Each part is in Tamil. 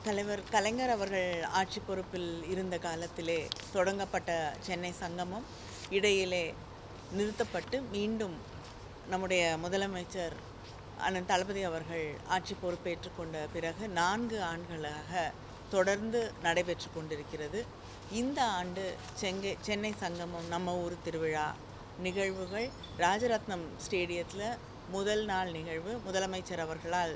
தலைவர் கலைஞர் அவர்கள் ஆட்சி பொறுப்பில் இருந்த காலத்திலே தொடங்கப்பட்ட சென்னை சங்கமம் இடையிலே நிறுத்தப்பட்டு மீண்டும் நம்முடைய முதலமைச்சர் அண்ணன் தளபதி அவர்கள் ஆட்சி பொறுப்பேற்று கொண்ட பிறகு 4 ஆண்டுகளாக தொடர்ந்து நடைபெற்று கொண்டிருக்கிறது. இந்த ஆண்டு சென்னை சங்கமம் நம்ம ஊர் திருவிழா நிகழ்வுகள் ராஜரத்னம் ஸ்டேடியத்தில் முதல் நாள் நிகழ்வு முதலமைச்சர் அவர்களால்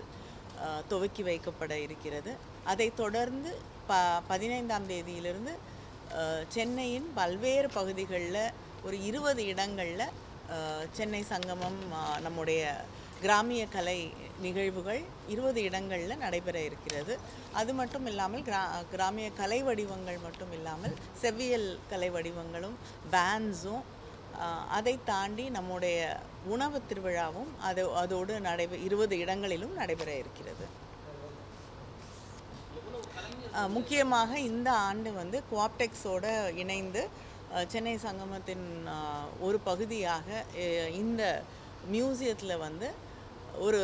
துவக்கி வைக்கப்பட இருக்கிறது. அதை தொடர்ந்து 15ஆம் தேதியிலிருந்து சென்னையின் பல்வேறு பகுதிகளில் ஒரு 20 இடங்களில் சென்னை சங்கமம் நம்முடைய கிராமிய கலை நிகழ்வுகள் 20 இடங்களில் நடைபெற இருக்கிறது. அது மட்டும் இல்லாமல் கிராமிய கலை வடிவங்கள் மட்டும் இல்லாமல் செவ்வியல் கலை வடிவங்களும் பேண்ட்ஸும் அதை தாண்டி நம்முடைய உணவு திருவிழாவும் அதோடு 20 இடங்களிலும் நடைபெற இருக்கிறது. முக்கியமாக இந்த ஆண்டு வந்து குவாப்டெக்ஸோடு இணைந்து சென்னை சங்கமத்தின் ஒரு பகுதியாக இந்த மியூசியத்தில் வந்து ஒரு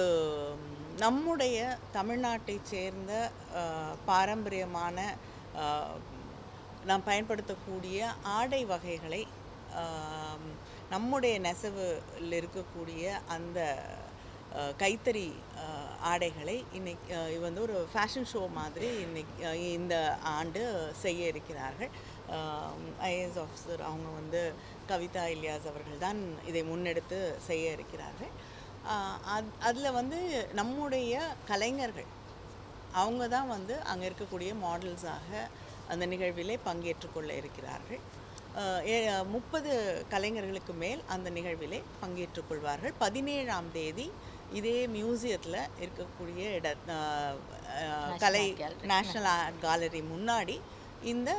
நம்முடைய தமிழ்நாட்டை சேர்ந்த பாரம்பரியமான நாம் பயன்படுத்தக்கூடிய ஆடை வகைகளை நம்முடைய நெசவில் இருக்கக்கூடிய அந்த கைத்தறி ஆடைகளை இன்னைக்கு வந்து ஒரு ஃபேஷன் ஷோ மாதிரி இந்த ஆண்டு செய்ய இருக்கிறார்கள். ஐஏஎஸ் ஆஃபீஸர் அவங்க வந்து கவிதா இலியாஸ் அவர்கள் தான் இதை முன்னெடுத்து செய்ய இருக்கிறார்கள். அதில் வந்து நம்முடைய கலைஞர்கள் அவங்க தான் வந்து அங்கே இருக்கக்கூடிய மாடல்ஸாக அந்த நிகழ்விலே பங்கேற்றுக்கொள்ள இருக்கிறார்கள். 30 கலைஞர்களுக்கு மேல் அந்த நிகழ்விலே பங்கேற்றுக்கொள்வார்கள். 17ஆம் தேதி இதே மியூசியத்தில் இருக்கக்கூடிய கலை நேஷ்னல் ஆர்ட் கேலரி முன்னாடி இந்த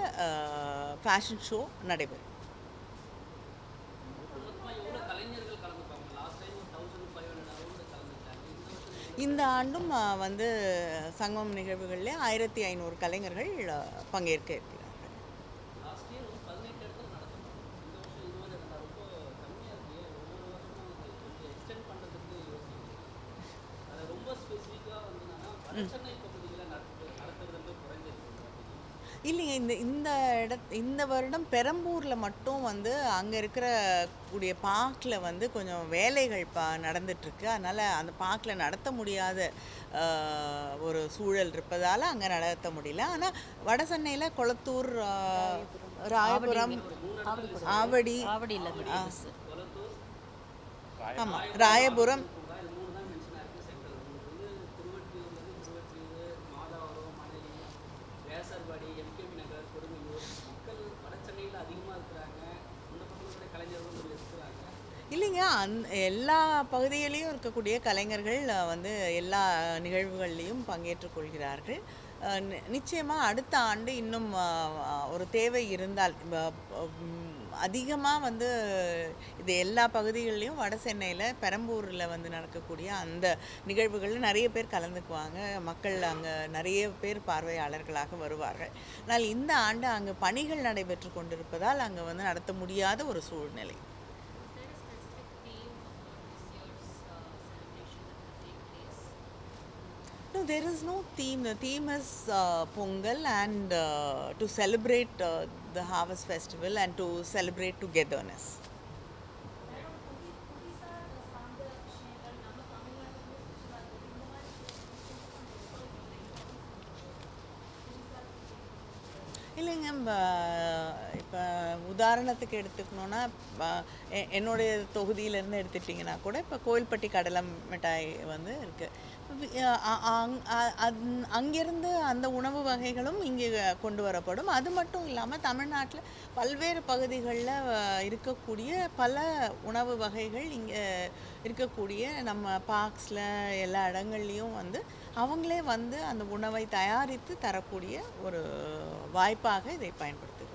ஃபேஷன் ஷோ நடைபெறும். இந்த ஆண்டும் வந்து சங்கமம் நிகழ்வுகளில் 1500 கலைஞர்கள் பங்கேற்க இருக்கிறார்கள். இல்லைங்க, இந்த வருடம் பெரம்பூரில் மட்டும் வந்து அங்கே இருக்கிற கூடிய பார்க்கில் வந்து கொஞ்சம் வேலைகள் நடந்துட்டுருக்கு. அதனால் அந்த பார்க்கில் நடத்த முடியாத ஒரு சூழல் இருப்பதால் அங்கே நடத்த முடியல. ஆனால் வட சென்னையில் கொளத்தூர், ராயபுரம், ஆவடி, ஆமாம் ராயபுரம், இல்லைங்க, எல்லா பகுதியிலையும் இருக்கக்கூடிய கலைஞர்கள் வந்து எல்லா நிகழ்வுகள்லையும் பங்கேற்றுக் கொள்கிறார்கள். நிச்சயமாக அடுத்த ஆண்டு இன்னும் ஒரு தேவை இருந்தால் அதிகமாக வந்து இது எல்லா பகுதிகளிலையும் வட சென்னையில் பெரம்பூரில் வந்து நடக்கக்கூடிய அந்த நிகழ்வுகளில் நிறைய பேர் கலந்துக்குவாங்க. மக்கள் அங்கே நிறைய பேர் பார்வையாளர்களாக வருவார்கள். ஆனால் இந்த ஆண்டு அங்கே பணிகள் நடைபெற்று கொண்டிருப்பதால் அங்கே வந்து நடத்த முடியாத ஒரு சூழ்நிலை. No, there is no theme. The theme is Pongal and to celebrate the harvest festival and to celebrate togetherness. இல்லைங்க, இப்போ உதாரணத்துக்கு எடுத்துக்கணுன்னா என்னுடைய தொகுதியிலேருந்து எடுத்துட்டிங்கன்னா கூட இப்போ கோயில்பட்டி கடலை மிட்டாய் வந்து இருக்குது. அங்கேருந்து அந்த உணவு வகைகளும் இங்கே கொண்டு வரப்படும். அது மட்டும் இல்லாமல் தமிழ்நாட்டில் பல்வேறு பகுதிகளில் இருக்கக்கூடிய பல உணவு வகைகள் இங்கே இருக்கக்கூடிய நம்ம பார்க்ஸில் எல்லா இடங்கள்லையும் வந்து அவங்களே வந்து அந்த உணவை தயாரித்து தரக்கூடிய ஒரு வாய்ப்பாக இதை பயன்படுத்துகிறோம்.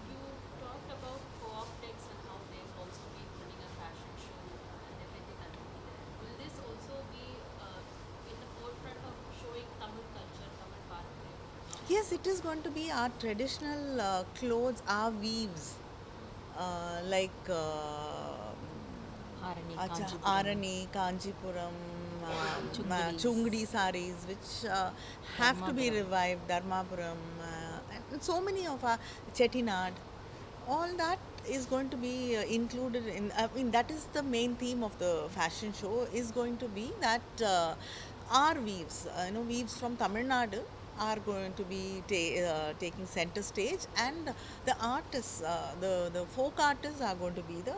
Yes, it is going to be our traditional clothes, our weaves, like Arani, Kanchipuram, Chungdi saris, which have to be revived, Dharmapuram, and so many of our Chettinad, all that is going to be included in. I mean, that is the main theme of the fashion show. Is going to be that our weaves, weaves from Tamil Nadu are going to be taking center stage, and the artists, the folk artists are going to be the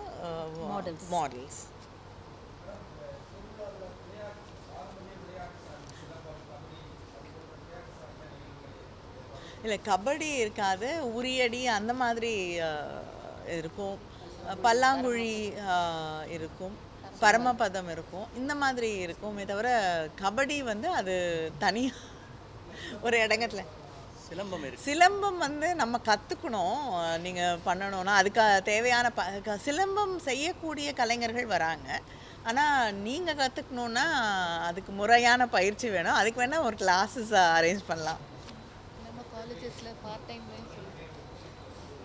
models. இல்லை கபடி இருக்காது, உரியடி அந்த மாதிரி இருக்கும், பல்லாங்குழி இருக்கும், பரமபதம் இருக்கும், இந்த மாதிரி இருக்குமே தவிர கபடி வந்து அது தனியாக ஒரு இடங்கத்துல. சிலம்பம் வந்து நம்ம கற்றுக்கணும், நீங்கள் பண்ணணும்னா அதுக்காக தேவையான சிலம்பம் செய்யக்கூடிய கலைஞர்கள் வராங்க. ஆனால் நீங்கள் கற்றுக்கணுன்னா அதுக்கு முறையான பயிற்சி வேணும். அதுக்கு வேணால் ஒரு கிளாஸஸ் அரேஞ்ச் பண்ணலாம்.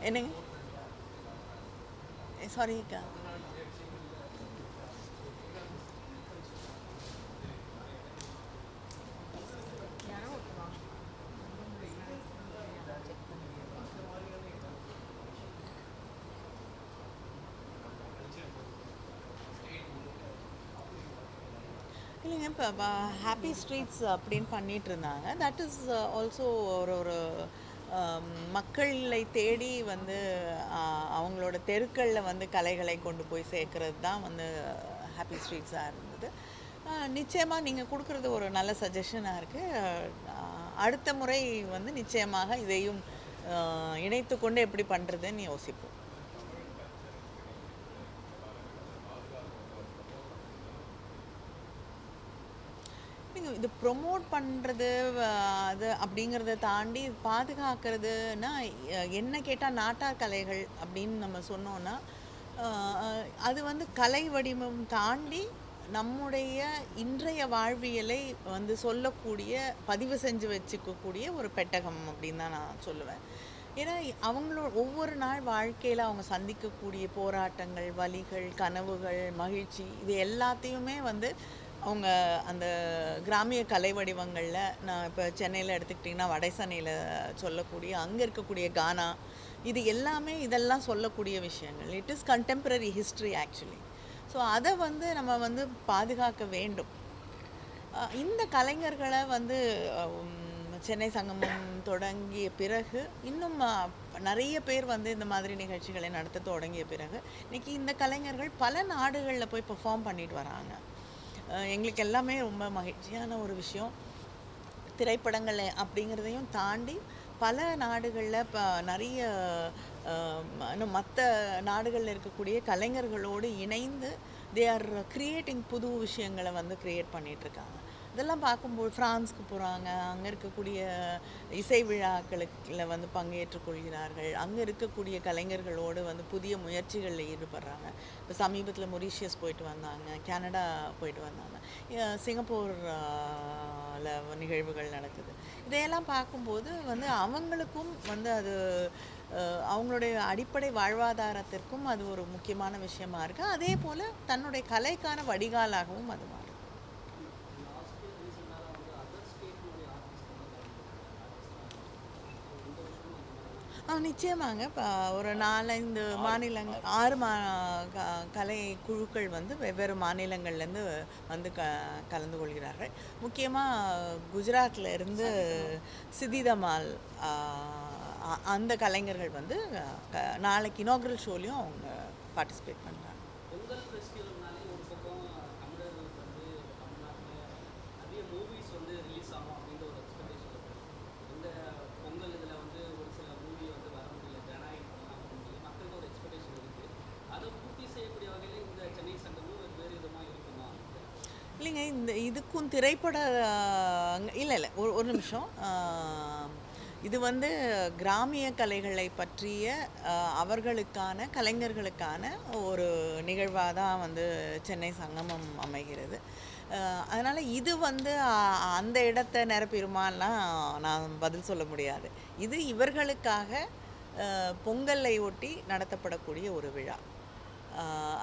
என்னங்க? சாரிக்கா. இல்லைங்க, இப்போ ஹாப்பி ஸ்ட்ரீட்ஸ் அப்படின்னு பண்ணிகிட்டு இருந்தாங்க. தட் இஸ் ஆல்சோ ஒரு மக்களை தேடி வந்து அவங்களோட தெருக்களில் வந்து கலைகளை கொண்டு போய் சேர்க்கறது தான் வந்து ஹாப்பி ஸ்ட்ரீட்ஸாக இருந்தது. நிச்சயமாக நீங்கள் கொடுக்குறது ஒரு நல்ல சஜஷனாக இருக்குது. அடுத்த முறை வந்து நிச்சயமாக இதையும் இணைத்து கொண்டு எப்படி பண்ணுறதுன்னு யோசிப்போம். இது ப்ரொமோட் பண்ணுறது அது அப்படிங்கிறத தாண்டி பாதுகாக்கிறதுனா என்ன கேட்டால் நாட்டார் கலைகள் அப்படின்னு நம்ம சொன்னோன்னா அது வந்து கலை வடிவம் தாண்டி நம்முடைய இன்றைய வாழ்வியலை வந்து சொல்லக்கூடிய, பதிவு செஞ்சு வச்சுக்கக்கூடிய ஒரு பெட்டகம் அப்படின்னு தான் நான் சொல்லுவேன். ஏன்னா ஒவ்வொரு நாள் வாழ்க்கையில் அவங்க சந்திக்கக்கூடிய போராட்டங்கள், வலிகள், கனவுகள், மகிழ்ச்சி, இது எல்லாத்தையுமே வந்து அவங்க அந்த கிராமிய கலை வடிவங்களில், நான் இப்போ சென்னையில் எடுத்துக்கிட்டிங்கன்னா வடைசனையில் சொல்லக்கூடிய அங்கே இருக்கக்கூடிய கானா, இது எல்லாமே இதெல்லாம் சொல்லக்கூடிய விஷயங்கள். It is contemporary history actually. So அதை வந்து நம்ம வந்து பாதுகாக்க வேண்டும். இந்த கலைஞர்களை வந்து சென்னை சங்கமம் தொடங்கிய பிறகு இன்னும் நிறைய பேர் வந்து இந்த மாதிரி நிகழ்ச்சிகளை நடத்த தொடங்கிய பிறகு இன்றைக்கி இந்த கலைஞர்கள் பல நாடுகளில் போய் பெர்ஃபார்ம் பண்ணிட்டு வராங்க. எங்களுக்கு எல்லாமே ரொம்ப மகிழ்ச்சியான ஒரு விஷயம். திரைப்படங்கள் அப்படிங்கிறதையும் தாண்டி பல நாடுகளில் இப்போ நிறைய மற்ற நாடுகளில் இருக்கக்கூடிய கலைஞர்களோடு இணைந்து தே ஆர் க்ரியேட்டிங் புது விஷயங்களை வந்து க்ரியேட் பண்ணிகிட்ருக்காங்க. இதெல்லாம் பார்க்கும்போது ஃப்ரான்ஸ்க்கு போகிறாங்க, அங்கே இருக்கக்கூடிய இசை விழாக்களுக்கில் வந்து பங்கேற்றுக் கொள்கிறார்கள், அங்கே இருக்கக்கூடிய கலைஞர்களோடு வந்து புதிய முயற்சிகளில் ஈடுபடுறாங்க. இப்போ சமீபத்தில் மொரீஷியஸ் போயிட்டு வந்தாங்க, கனடா போயிட்டு வந்தாங்க, சிங்கப்பூரில் நிகழ்வுகள் நடக்குது. இதையெல்லாம் பார்க்கும்போது வந்து அவங்களுக்கும் வந்து அது அவங்களுடைய அடிப்படை வாழ்வாதாரத்திற்கும் அது ஒரு முக்கியமான விஷயமா இருக்குது. அதே போல் தன்னுடைய கலைக்கான வடிகாலாகவும் அது மாறும். நிச்சயமாங்க. இப்போ ஒரு 4-5 மாநிலங்கள் 6 கலை குழுக்கள் வந்து வெவ்வேறு மாநிலங்கள்லேருந்து வந்து கலந்து கொள்கிறார்கள். முக்கியமாக குஜராத்தில் இருந்து சிதிதமால் அந்த கலைஞர்கள் வந்து நாளைக்கு இனாகுரல் ஷோலையும் அவங்க பார்ட்டிசிபேட் பண்ணுறாங்க. இல்லைங்க, இதுக்கும் திரைப்பட இல்லை ஒரு நிமிஷம். இது வந்து கிராமிய கலைகளை பற்றிய அவர்களுக்கான கலைஞர்களுக்கான ஒரு நிகழ்வாக தான் வந்து சென்னை சங்கமம் அமைகிறது. அதனால் இது வந்து அந்த இடத்தை நிரப்பிடுமாலாம் நான் பதில் சொல்ல முடியாது. இது இவர்களுக்காக பொங்கலை ஒட்டி நடத்தப்படக்கூடிய ஒரு விழா.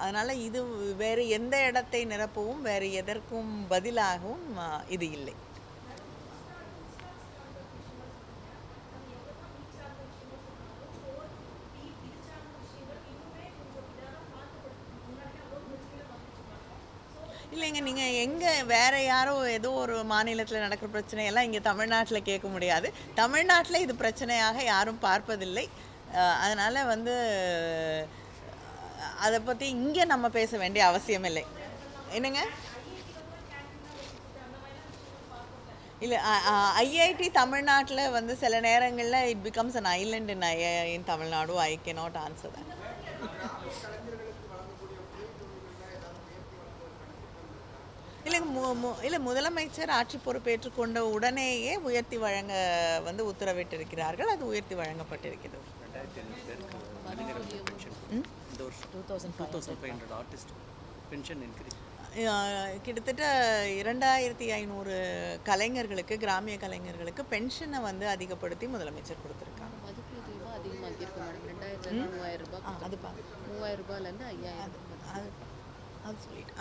அதனால் இது வேறு எந்த இடத்தை நிரப்பவும் வேறு எதற்கும் பதிலாகவும் இது இல்லை. இல்லைங்க, நீங்கள் எங்கே வேறு யாரோ ஏதோ ஒரு மாநிலத்தில் நடக்கிற பிரச்சனையெல்லாம் இங்கே தமிழ்நாட்டில் கேட்க முடியாது. தமிழ்நாட்டில் இது பிரச்சனையாக யாரும் பார்ப்பதில்லை. அதனால் வந்து அதை பற்றி இங்கே நம்ம பேச வேண்டிய அவசியம் இல்லை. என்னங்க? இல்லை, ஐஐடி தமிழ்நாட்டில் வந்து சில நேரங்களில் it becomes an Island in Tamil Nadu. I can not answer that. இல்லை, முதலமைச்சர் ஆட்சி பொறுப்பேற்று கொண்ட உடனேயே உயர்த்தி வழங்க வந்து உத்தரவிட்டிருக்கிறார்கள். அது உயர்த்தி வழங்கப்பட்டிருக்கிறது. கிட்டத்தட்ட 2500 கலைஞர்களுக்கு, கிராமிய கலைஞர்களுக்கு பென்ஷனை வந்து அதிகப்படுத்தி முதலமைச்சர் கொடுத்துருக்காங்க. அது 3000 ரூபாயிலேருந்து 5000 அது சொல்லிட்டு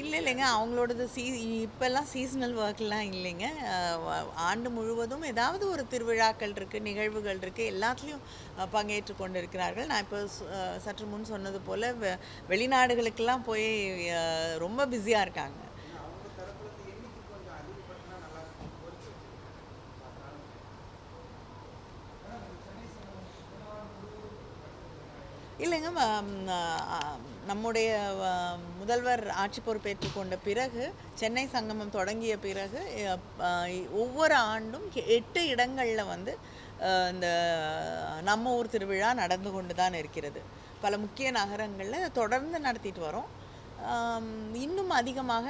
இல்லைங்க, அவங்களோடது இப்போல்லாம் சீசனல் ஒர்க்லாம் இல்லைங்க. ஆண்டு முழுவதும் ஏதாவது ஒரு திருவிழாக்கள் இருக்குது, நிகழ்வுகள் இருக்குது, எல்லாத்துலேயும் பங்கேற்று கொண்டு இருக்கிறார்கள். நான் இப்போ சற்று முன் சொன்னது போல் வெளிநாடுகளுக்கெல்லாம் போய் ரொம்ப பிஸியாக இருக்காங்க. இல்லைங்க, நம்முடைய முதல்வர் ஆட்சி பொறுப்பேற்று கொண்ட பிறகு, சென்னை சங்கமம் தொடங்கிய பிறகு ஒவ்வொரு ஆண்டும் 8 இடங்களில் வந்து இந்த நம்ம ஊர் திருவிழா நடந்து கொண்டு தான் இருக்கிறது. பல முக்கிய நகரங்களில் தொடர்ந்து நடத்திட்டு வரோம். இன்னும் அதிகமாக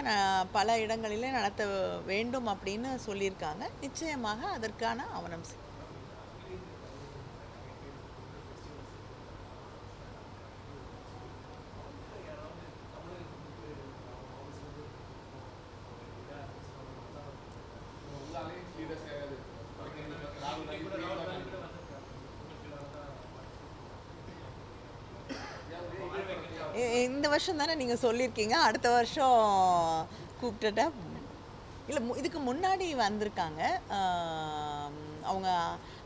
பல இடங்களிலே நடத்த வேண்டும் அப்படின்னு சொல்லியிருக்காங்க. நிச்சயமாக அதற்கான ஆவணம் இந்த வருஷம் தானே நீங்கள் சொல்லியிருக்கீங்க. அடுத்த வருஷம் கூப்பிட்டுட்டா இல்லை, இதுக்கு முன்னாடி வந்திருக்காங்க. அவங்க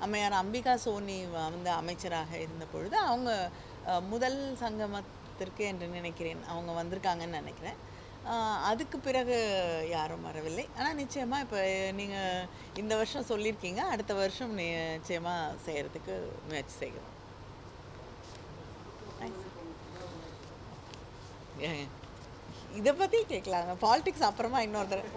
அம்மையார் அம்பிகா சோனி வந்து அமைச்சராக இருந்த பொழுது அவங்க முதல் சங்கமத்திற்கு என்று நினைக்கிறேன் அவங்க வந்திருக்காங்கன்னு நினைக்கிறேன். அதுக்கு பிறகு யாரும் வரவில்லை. ஆனால் நிச்சயமாக இப்போ நீங்கள் இந்த வருஷம் சொல்லியிருக்கீங்க, அடுத்த வருஷம் நிச்சயமாக செய்கிறதுக்கு முயற்சி செய்கிறோம். இதை பற்றி கேட்கலாங்க, பாலிடிக்ஸ் அப்புறமா இன்னொரு தடவை.